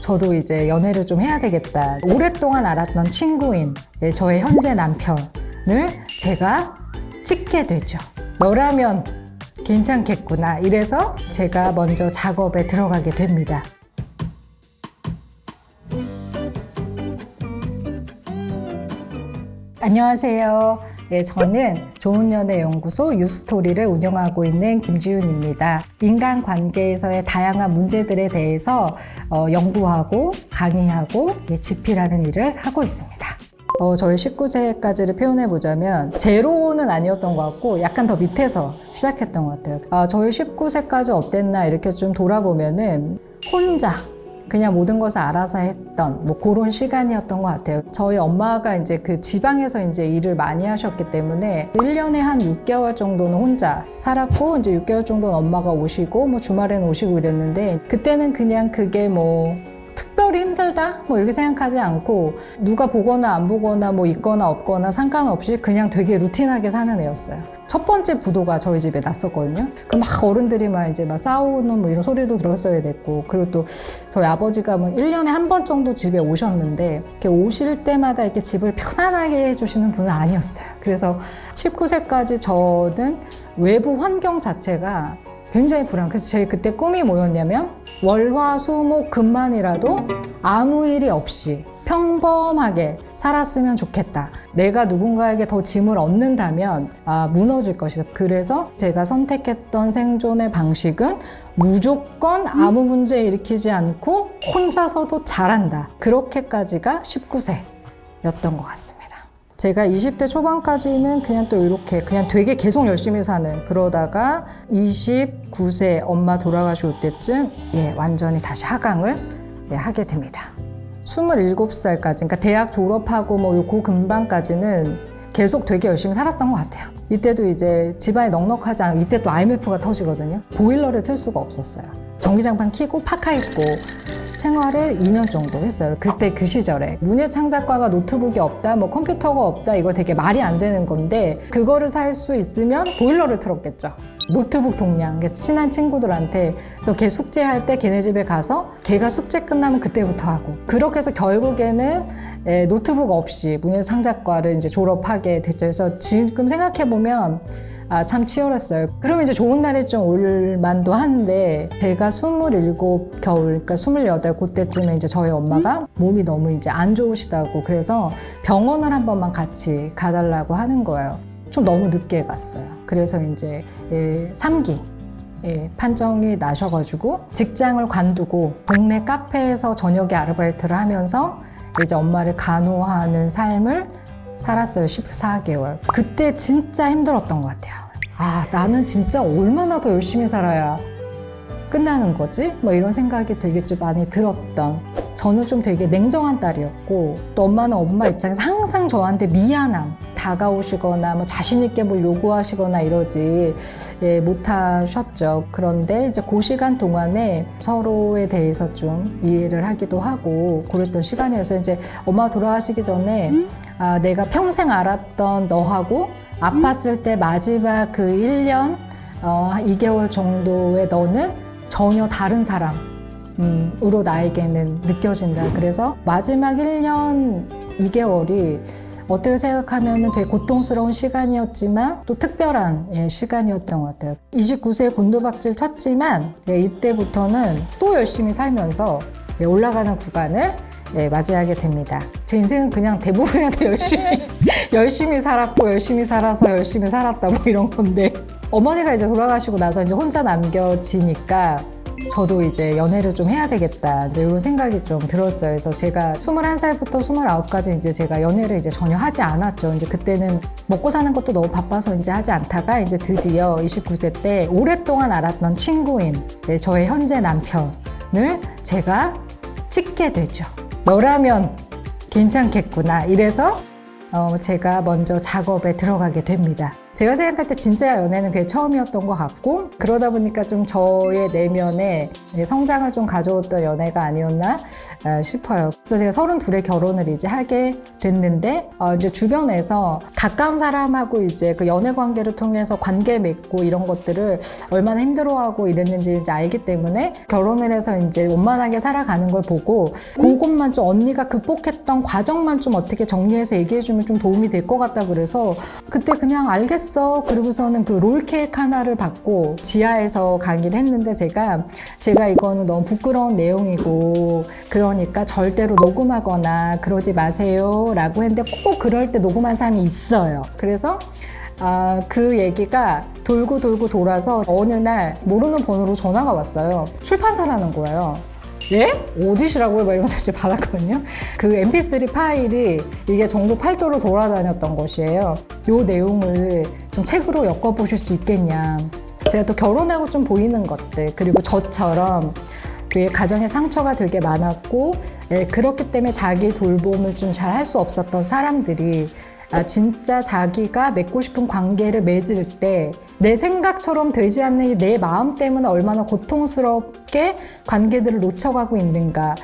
저도 이제 연애를 좀 해야 되겠다. 오랫동안 알았던 친구인 저의 현재 남편을 제가 찍게 되죠. 너라면 괜찮겠구나. 이래서 제가 먼저 작업에 들어가게 됩니다. 안녕하세요. 저는 좋은연애연구소 유스토리를 운영하고 있는 김지윤입니다. 인간관계에서의 다양한 문제들에 대해서 연구하고 강의하고 집필하는 일을 하고 있습니다. 저희 19세까지를 표현해보자면 제로는 아니었던 것 같고 약간 더 밑에서 시작했던 것 같아요. 저희 19세까지 어땠나 이렇게 좀 돌아보면은 혼자 그냥 모든 것을 알아서 했던 그런 시간이었던 것 같아요. 저희 엄마가 이제 그 지방에서 이제 일을 많이 하셨기 때문에 1년에 한 6개월 정도는 혼자 살았고, 이제 6개월 정도는 엄마가 오시고 주말에는 오시고 이랬는데, 그때는 그냥 그게 특별히 힘들다 이렇게 생각하지 않고, 누가 보거나 안 보거나 있거나 없거나 상관없이 그냥 되게 루틴하게 사는 애였어요. 첫 번째 부도가 저희 집에 났었거든요. 그 어른들이 이제 싸우는 이런 소리도 들었어야 됐고, 그리고 또 저희 아버지가 1년에 한 번 정도 집에 오셨는데, 이렇게 오실 때마다 이렇게 집을 편안하게 해주시는 분은 아니었어요. 그래서 19세까지 저는 외부 환경 자체가 굉장히 불안. 그래서 제 그때 꿈이 뭐였냐면, 월화수목금만이라도 아무 일이 없이 평범하게 살았으면 좋겠다. 내가 누군가에게 더 짐을 얻는다면 무너질 것이다. 그래서 제가 선택했던 생존의 방식은 무조건 아무 문제 일으키지 않고 혼자서도 잘한다. 그렇게까지가 19세였던 것 같습니다. 제가 20대 초반까지는 그냥 또 이렇게 그냥 되게 계속 열심히 사는, 그러다가 29세 엄마 돌아가실 때쯤 완전히 다시 하강을 하게 됩니다. 27살까지, 그러니까 대학 졸업하고 그 근방까지는 계속 되게 열심히 살았던 것 같아요. 이때도 이제 집안이 넉넉하지 않고, 이때 또 IMF가 터지거든요. 보일러를 틀 수가 없었어요. 전기장판 켜고 파카 입고 생활을 2년 정도 했어요. 그때 그 시절에 문예창작과가 노트북이 없다, 컴퓨터가 없다, 이거 되게 말이 안 되는 건데, 그거를 살 수 있으면 보일러를 틀었겠죠. 노트북 동량, 친한 친구들한테. 그래서 걔 숙제할 때 걔네 집에 가서 걔가 숙제 끝나면 그때부터 하고, 그렇게 해서 결국에는 노트북 없이 문예창작과를 이제 졸업하게 됐죠. 그래서 지금 생각해보면 참 치열했어요. 그러면 이제 좋은 날이 좀 올 만도 한데, 제가 27 겨울, 그러니까 28 그때쯤에 이제 저희 엄마가 몸이 너무 이제 안 좋으시다고, 그래서 병원을 한 번만 같이 가달라고 하는 거예요. 좀 너무 늦게 갔어요. 그래서 이제 3기 판정이 나셔가지고 직장을 관두고 동네 카페에서 저녁에 아르바이트를 하면서 이제 엄마를 간호하는 삶을 살았어요. 14개월. 그때 진짜 힘들었던 것 같아요. 나는 진짜 얼마나 더 열심히 살아야 끝나는 거지? 이런 생각이 되게 좀 많이 들었던. 저는 좀 되게 냉정한 딸이었고, 또 엄마는 엄마 입장에서 항상 저한테 미안함, 다가오시거나 자신 있게 뭘 요구하시거나 이러지 못하셨죠. 그런데 이제 그 시간 동안에 서로에 대해서 좀 이해를 하기도 하고 그랬던 시간이어서, 이제 엄마 돌아가시기 전에 내가 평생 알았던 너하고 아팠을 때 마지막 그 1년 2개월 정도의 너는 전혀 다른 사람으로 나에게는 느껴진다. 그래서 마지막 1년 2개월이 어떻게 생각하면 되게 고통스러운 시간이었지만 또 특별한 시간이었던 것 같아요. 29세에 곤두박질 쳤지만 이때부터는 또 열심히 살면서 올라가는 구간을 맞이하게 됩니다. 제 인생은 그냥 대부분한테 열심히 살았고, 열심히 살아서 열심히 살았다 이런 건데, 어머니가 이제 돌아가시고 나서 이제 혼자 남겨지니까 저도 이제 연애를 좀 해야 되겠다, 이제 이런 생각이 좀 들었어요. 그래서 제가 21살부터 29까지 이제 제가 연애를 이제 전혀 하지 않았죠. 이제 그때는 먹고 사는 것도 너무 바빠서 이제 하지 않다가, 이제 드디어 29세 때 오랫동안 알았던 친구인 저의 현재 남편을 제가 찍게 되죠. 너라면 괜찮겠구나. 이래서 제가 먼저 작업에 들어가게 됩니다. 제가 생각할 때 진짜 연애는 그게 처음이었던 것 같고, 그러다 보니까 좀 저의 내면에 성장을 좀 가져왔던 연애가 아니었나 싶어요. 그래서 제가 32에 결혼을 이제 하게 됐는데, 이제 주변에서 가까운 사람하고 이제 그 연애 관계를 통해서 관계 맺고 이런 것들을 얼마나 힘들어하고 이랬는지 이제 알기 때문에 결혼을 해서 이제 원만하게 살아가는 걸 보고, 그것만 좀 언니가 극복했던 과정만 좀 어떻게 정리해서 얘기해주면 좀 도움이 될 것 같다 그래서 그때 그냥 알겠어. 그리고서는 그 롤케이크 하나를 받고 지하에서 강의를 했는데 제가 이거는 너무 부끄러운 내용이고 그러니까 절대로 녹음하거나 그러지 마세요 라고 했는데 꼭 그럴 때 녹음한 사람이 있어요. 그래서 그 얘기가 돌고 돌아서 어느 날 모르는 번호로 전화가 왔어요. 출판사라는 거예요. 예? 어디시라고요? 막 이러면서 이제 받았거든요. 그 mp3 파일이 이게 전국 8도로 돌아다녔던 것이에요. 요 내용을 좀 책으로 엮어보실 수 있겠냐. 제가 또 결혼하고 좀 보이는 것들, 그리고 저처럼 가정에 상처가 되게 많았고, 그렇기 때문에 자기 돌봄을 좀 잘 할 수 없었던 사람들이 진짜 자기가 맺고 싶은 관계를 맺을 때 내 생각처럼 되지 않는 내 마음 때문에 얼마나 고통스럽게 관계들을 놓쳐가고 있는가,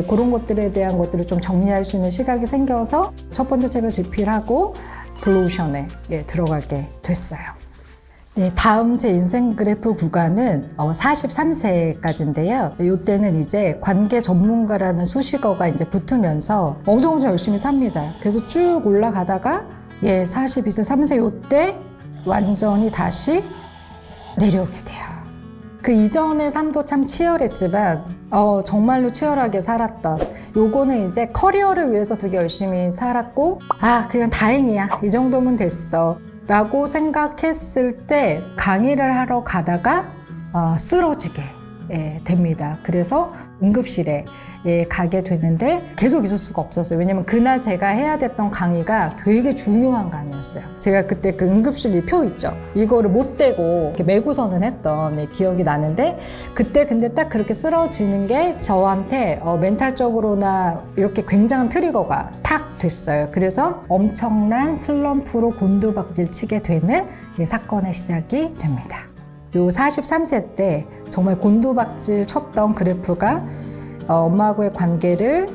그런 것들에 대한 것들을 좀 정리할 수 있는 시각이 생겨서 첫 번째 책을 집필하고 블루오션에 들어가게 됐어요. 네, 다음 제 인생 그래프 구간은 43세까지인데요. 이때는 이제 관계 전문가라는 수식어가 이제 붙으면서 엄청 열심히 삽니다. 그래서 쭉 올라가다가 42세, 3세 이때 완전히 다시 내려오게 돼요. 그 이전의 삶도 참 치열했지만 정말로 치열하게 살았던, 요거는 이제 커리어를 위해서 되게 열심히 살았고 그냥 다행이야, 이 정도면 됐어 라고 생각했을 때 강의를 하러 가다가 쓰러지게 됩니다. 그래서 응급실에 가게 되는데 계속 있을 수가 없었어요. 왜냐면 그날 제가 해야 됐던 강의가 되게 중요한 강의였어요. 제가 그때 그 응급실 표 있죠? 이거를 못 대고 이렇게 메고서는 했던 기억이 나는데, 그때 근데 딱 그렇게 쓰러지는 게 저한테 멘탈적으로나 이렇게 굉장한 트리거가 탁 됐어요. 그래서 엄청난 슬럼프로 곤두박질 치게 되는 사건의 시작이 됩니다. 요 43세 때 정말 곤두박질 쳤던 그래프가 엄마하고의 관계를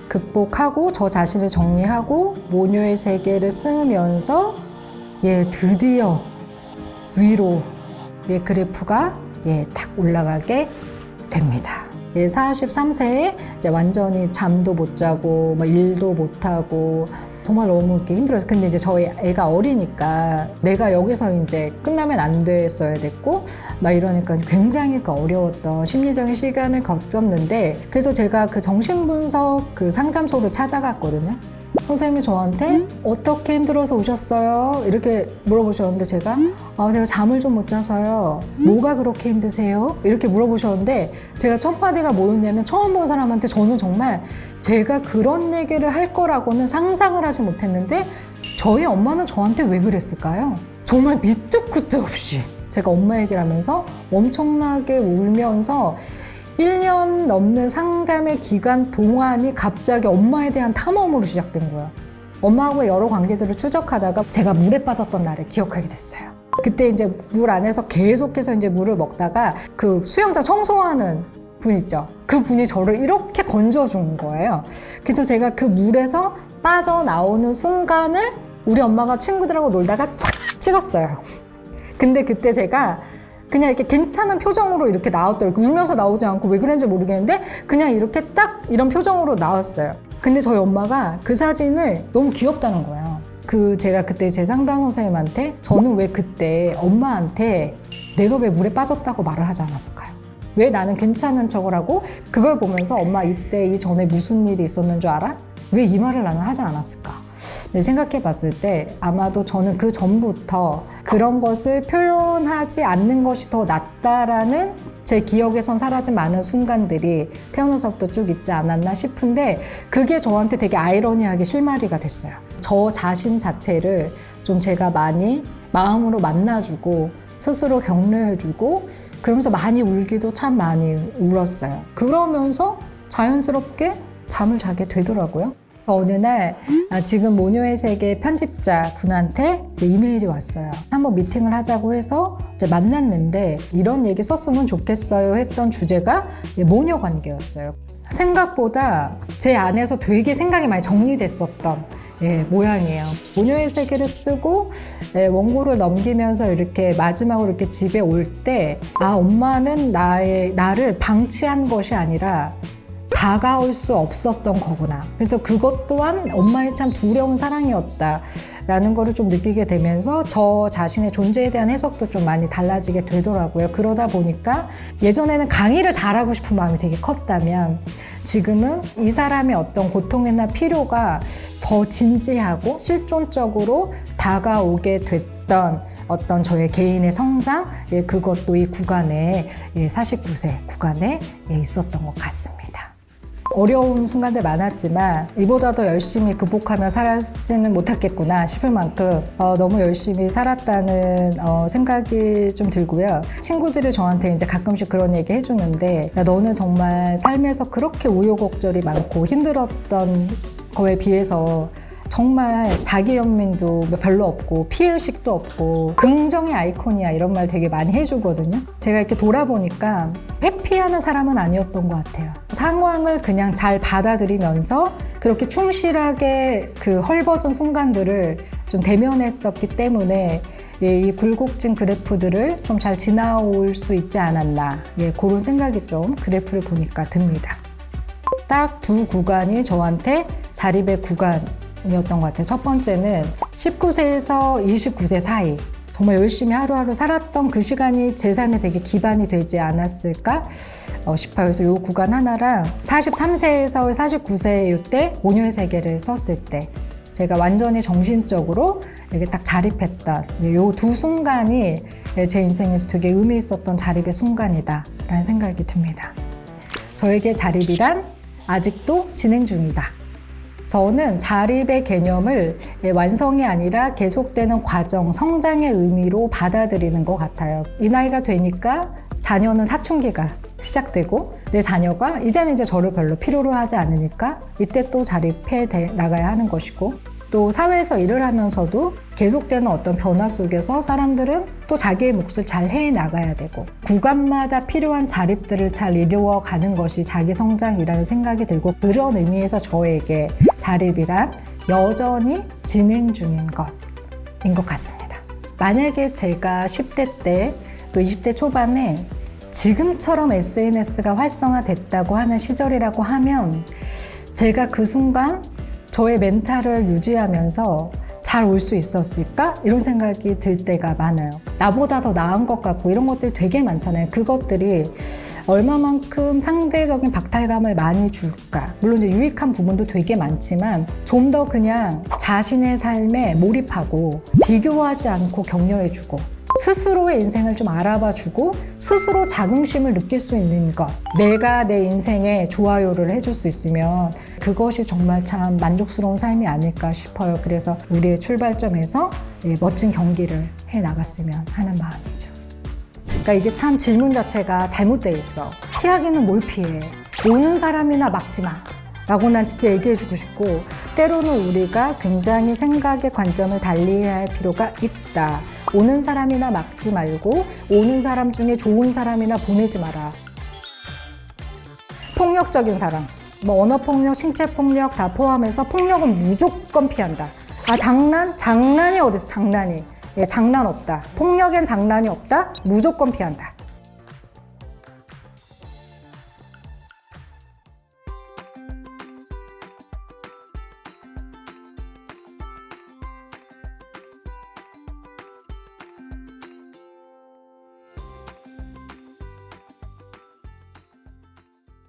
극복하고 저 자신을 정리하고 모녀의 세계를 쓰면서 드디어 위로 그래프가 탁 올라가게 됩니다. 43세에 이제 완전히 잠도 못 자고 일도 못 하고 정말 너무 이렇게 힘들었어요. 근데 이제 저희 애가 어리니까 내가 여기서 이제 끝나면 안 됐어야 됐고 이러니까 굉장히 어려웠던 심리적인 시간을 겪었는데, 그래서 제가 그 정신분석 그 상담소를 찾아갔거든요. 선생님이 저한테 어떻게 힘들어서 오셨어요? 이렇게 물어보셨는데 제가 잠을 좀 못 자서요. 뭐가 그렇게 힘드세요? 이렇게 물어보셨는데 제가 첫 마디가 뭐였냐면, 처음 본 사람한테 저는 정말 제가 그런 얘기를 할 거라고는 상상을 하지 못했는데 저희 엄마는 저한테 왜 그랬을까요? 정말 밑도 끝도 없이 제가 엄마 얘기를 하면서 엄청나게 울면서 1년 넘는 상담의 기간 동안이 갑자기 엄마에 대한 탐험으로 시작된 거야. 엄마하고 여러 관계들을 추적하다가 제가 물에 빠졌던 날을 기억하게 됐어요. 그때 이제 물 안에서 계속해서 이제 물을 먹다가 그 수영장 청소하는 분 있죠. 그 분이 저를 이렇게 건져준 거예요. 그래서 제가 그 물에서 빠져나오는 순간을 우리 엄마가 친구들하고 놀다가 착 찍었어요. 근데 그때 제가 그냥 이렇게 괜찮은 표정으로 이렇게 나왔더라고요. 울면서 나오지 않고 왜 그런지 모르겠는데 그냥 이렇게 딱 이런 표정으로 나왔어요. 근데 저희 엄마가 그 사진을 너무 귀엽다는 거예요. 제가 그때 제 상담 선생님한테 저는 왜 그때 엄마한테 내가 왜 물에 빠졌다고 말을 하지 않았을까요? 왜 나는 괜찮은 척을 하고 그걸 보면서 엄마 이때 이전에 무슨 일이 있었는 줄 알아? 왜 이 말을 나는 하지 않았을까? 생각해 봤을 때 아마도 저는 그 전부터 그런 것을 표현하지 않는 것이 더 낫다라는 제 기억에선 사라진 많은 순간들이 태어나서부터 쭉 있지 않았나 싶은데, 그게 저한테 되게 아이러니하게 실마리가 됐어요. 저 자신 자체를 좀 제가 많이 마음으로 만나주고 스스로 격려해주고 그러면서 많이 울기도 참 많이 울었어요. 그러면서 자연스럽게 잠을 자게 되더라고요. 어느 날 지금 모녀의 세계 편집자 분한테 이제 이메일이 왔어요. 한번 미팅을 하자고 해서 이제 만났는데 이런 얘기 썼으면 좋겠어요 했던 주제가 모녀 관계였어요. 생각보다 제 안에서 되게 생각이 많이 정리됐었던 모양이에요. 모녀의 세계를 쓰고 원고를 넘기면서 이렇게 마지막으로 이렇게 집에 올 때 엄마는 나를 방치한 것이 아니라 다가올 수 없었던 거구나. 그래서 그것 또한 엄마의 참 두려운 사랑이었다라는 거를 좀 느끼게 되면서 저 자신의 존재에 대한 해석도 좀 많이 달라지게 되더라고요. 그러다 보니까 예전에는 강의를 잘하고 싶은 마음이 되게 컸다면 지금은 이 사람의 어떤 고통이나 필요가 더 진지하고 실존적으로 다가오게 됐던 어떤 저의 개인의 성장, 그것도 이 구간에 49세 구간에 있었던 것 같습니다. 어려운 순간들 많았지만 이보다 더 열심히 극복하며 살지는 못했겠구나 싶을 만큼 너무 열심히 살았다는 생각이 좀 들고요. 친구들이 저한테 이제 가끔씩 그런 얘기 해주는데 야, 너는 정말 삶에서 그렇게 우여곡절이 많고 힘들었던 거에 비해서 정말 자기 연민도 별로 없고 피해의식도 없고 긍정의 아이콘이야 이런 말 되게 많이 해주거든요. 제가 이렇게 돌아보니까 회피하는 사람은 아니었던 것 같아요. 상황을 그냥 잘 받아들이면서 그렇게 충실하게 그 헐벗은 순간들을 좀 대면했었기 때문에 이 굴곡진 그래프들을 좀 잘 지나올 수 있지 않았나 그런 생각이 좀 그래프를 보니까 듭니다. 딱 두 구간이 저한테 자립의 구간이었던 것 같아요. 첫 번째는 19세에서 29세 사이 정말 열심히 하루하루 살았던 그 시간이 제 삶에 되게 기반이 되지 않았을까 싶어요. 그래서 이 구간 하나랑 43세에서 49세 때 모녀의 세계를 썼을 때 제가 완전히 정신적으로 이렇게 딱 자립했던 이 두 순간이 제 인생에서 되게 의미 있었던 자립의 순간이다라는 생각이 듭니다. 저에게 자립이란 아직도 진행 중이다. 저는 자립의 개념을 완성이 아니라 계속되는 과정, 성장의 의미로 받아들이는 것 같아요. 이 나이가 되니까 자녀는 사춘기가 시작되고 내 자녀가 이제는 이제 저를 별로 필요로 하지 않으니까 이때 또 자립해 나가야 하는 것이고 또 사회에서 일을 하면서도 계속되는 어떤 변화 속에서 사람들은 또 자기의 몫을 잘 해나가야 되고 구간마다 필요한 자립들을 잘 이루어가는 것이 자기 성장이라는 생각이 들고 그런 의미에서 저에게 자립이란 여전히 진행 중인 것인 것 같습니다. 만약에 제가 10대 때 또 20대 초반에 지금처럼 SNS가 활성화됐다고 하는 시절이라고 하면 제가 그 순간 저의 멘탈을 유지하면서 잘 올 수 있었을까? 이런 생각이 들 때가 많아요. 나보다 더 나은 것 같고 이런 것들이 되게 많잖아요. 그것들이 얼마만큼 상대적인 박탈감을 많이 줄까? 물론 이제 유익한 부분도 되게 많지만 좀 더 그냥 자신의 삶에 몰입하고 비교하지 않고 격려해주고 스스로의 인생을 좀 알아봐주고 스스로 자긍심을 느낄 수 있는 것, 내가 내 인생에 좋아요를 해줄 수 있으면 그것이 정말 참 만족스러운 삶이 아닐까 싶어요. 그래서 우리의 출발점에서 멋진 경기를 해나갔으면 하는 마음이죠. 그러니까 이게 참 질문 자체가 잘못되어 있어. 피하기는 뭘 피해? 오는 사람이나 막지 마. 라고 난 진짜 얘기해주고 싶고 때로는 우리가 굉장히 생각의 관점을 달리해야 할 필요가 있다. 오는 사람이나 막지 말고 오는 사람 중에 좋은 사람이나 보내지 마라. 폭력적인 사람, 언어폭력, 신체폭력 다 포함해서 폭력은 무조건 피한다. 장난이 어딨어, 장난이. 장난 없다. 폭력엔 장난이 없다. 무조건 피한다.